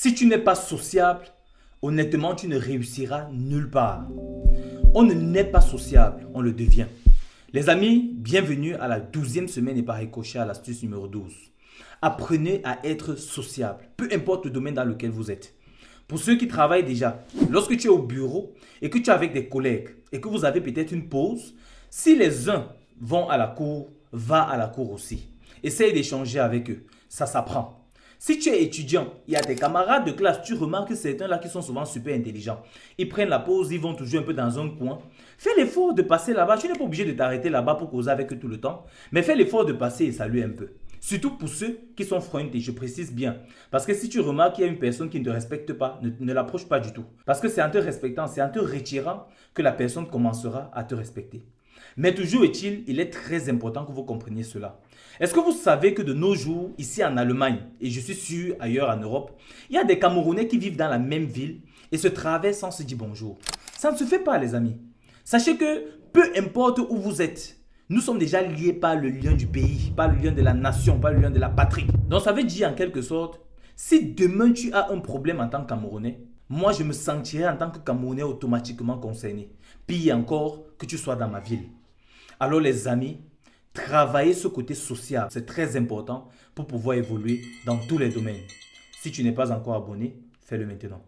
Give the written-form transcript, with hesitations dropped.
Si tu n'es pas sociable, honnêtement, tu ne réussiras nulle part. On ne n'est pas sociable, on le devient. Les amis, bienvenue à la 12e semaine et par ricochet à l'astuce numéro 12. Apprenez à être sociable, peu importe le domaine dans lequel vous êtes. Pour ceux qui travaillent déjà, lorsque tu es au bureau et que tu es avec des collègues et que vous avez peut-être une pause, si les uns vont à la cour, va à la cour aussi. Essaye d'échanger avec eux, ça s'apprend. Si tu es étudiant, il y a des camarades de classe, tu remarques que certains là qui sont souvent super intelligents. Ils prennent la pause, ils vont toujours un peu dans un coin. Fais l'effort de passer là-bas. Tu n'es pas obligé de t'arrêter là-bas pour causer avec eux tout le temps. Mais fais l'effort de passer et saluer un peu. Surtout pour ceux qui sont frontés, je précise bien. Parce que si tu remarques qu'il y a une personne qui ne te respecte pas, ne l'approche pas du tout. Parce que c'est en te respectant, c'est en te retirant que la personne commencera à te respecter. Mais toujours est-il, il est très important que vous compreniez cela. Est-ce que vous savez que de nos jours, ici en Allemagne, et je suis sûr ailleurs en Europe, il y a des Camerounais qui vivent dans la même ville et se traversent sans se dire bonjour. Ça ne se fait pas, les amis. Sachez que peu importe où vous êtes, nous sommes déjà liés par le lien du pays, par le lien de la nation, par le lien de la patrie. Donc ça veut dire en quelque sorte, si demain tu as un problème en tant que Camerounais, moi je me sentirai en tant que Camerounais automatiquement concerné. Pire encore, que tu sois dans ma ville. Alors les amis, travaillez ce côté social, c'est très important pour pouvoir évoluer dans tous les domaines. Si tu n'es pas encore abonné, fais-le maintenant.